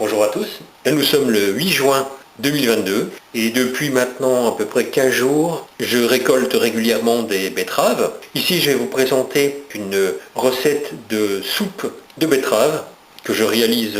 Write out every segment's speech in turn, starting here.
Bonjour à tous. Là nous sommes le 8 juin 2022 et depuis maintenant à peu près 15 jours, je récolte régulièrement des betteraves. Ici je vais vous présenter une recette de soupe de betterave que je réalise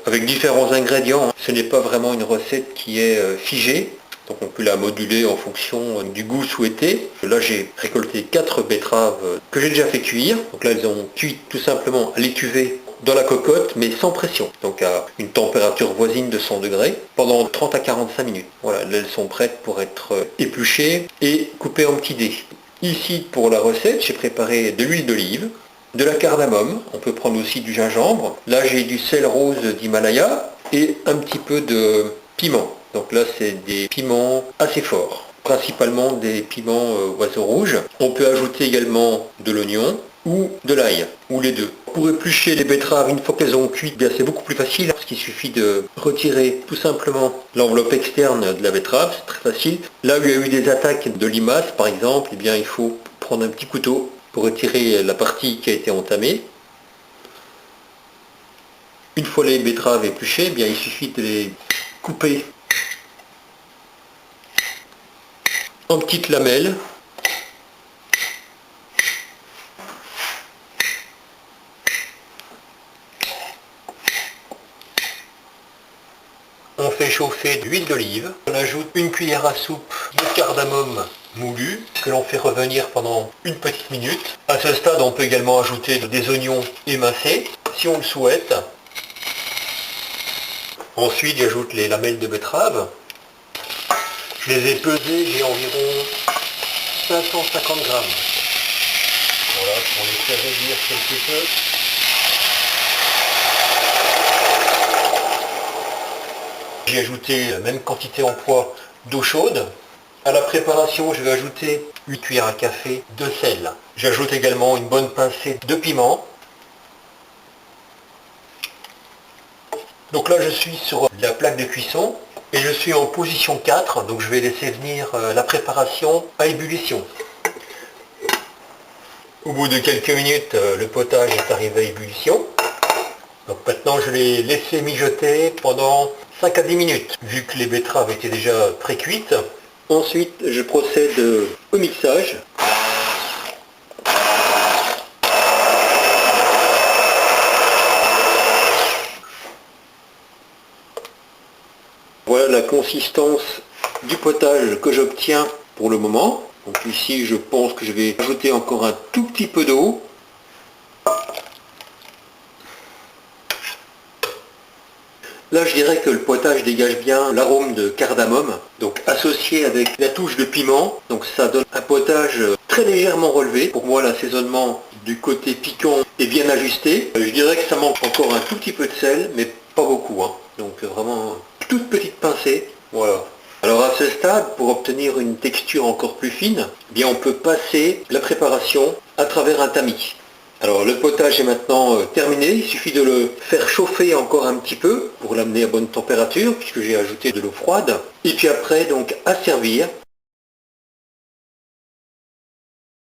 avec différents ingrédients. Ce n'est pas vraiment une recette qui est figée. Donc on peut la moduler en fonction du goût souhaité. Là j'ai récolté 4 betteraves que j'ai déjà fait cuire. Donc là elles ont cuit tout simplement à l'étuvée dans la cocotte mais sans pression. Donc à une température voisine de 100 degrés pendant 30 à 45 minutes. Voilà, là, elles sont prêtes pour être épluchées et coupées en petits dés. Ici pour la recette j'ai préparé de l'huile d'olive, de la cardamome, on peut prendre aussi du gingembre. Là j'ai du sel rose d'Himalaya et un petit peu de piment. Donc là c'est des piments assez forts, principalement des piments oiseau rouge. On peut ajouter également de l'oignon ou de l'ail, ou les deux. Pour éplucher les betteraves, une fois qu'elles ont cuit, bien c'est beaucoup plus facile, parce qu'il suffit de retirer tout simplement l'enveloppe externe de la betterave, c'est très facile. Là où il y a eu des attaques de limaces par exemple, eh bien il faut prendre un petit couteau pour retirer la partie qui a été entamée. Une fois les betteraves épluchées, eh bien il suffit de les couper en petites lamelles. On fait chauffer de l'huile d'olive, on ajoute une cuillère à soupe de cardamome moulu que l'on fait revenir pendant une petite minute. À ce stade, on peut également ajouter des oignons émincés si on le souhaite. Ensuite, j'ajoute les lamelles de betterave. Je les ai pesées, j'ai environ 550 grammes. Voilà, pour les faire réduire quelque peu. J'ai ajouté la même quantité en poids d'eau chaude. À la préparation, je vais ajouter une cuillère à café de sel. J'ajoute également une bonne pincée de piment. Donc là, je suis sur la plaque de cuisson et je suis en position 4. Donc je vais laisser venir la préparation à ébullition. Au bout de quelques minutes, le potage est arrivé à ébullition. Donc maintenant, je l'ai laissé mijoter pendant 5 à 10 minutes, vu que les betteraves étaient déjà pré-cuites. Ensuite, je procède au mixage. Voilà la consistance du potage que j'obtiens pour le moment. Donc ici, je pense que je vais ajouter encore un tout petit peu d'eau. Là, je dirais que le potage dégage bien l'arôme de cardamome, donc associé avec la touche de piment. Donc ça donne un potage très légèrement relevé. Pour moi, l'assaisonnement du côté piquant est bien ajusté. Je dirais que ça manque encore un tout petit peu de sel, mais pas beaucoup, hein. Donc vraiment toute petite pincée. Voilà. Alors à ce stade, pour obtenir une texture encore plus fine, eh bien on peut passer la préparation à travers un tamis. Alors le potage est maintenant terminé, il suffit de le faire chauffer encore un petit peu pour l'amener à bonne température puisque j'ai ajouté de l'eau froide. Et puis après donc à servir.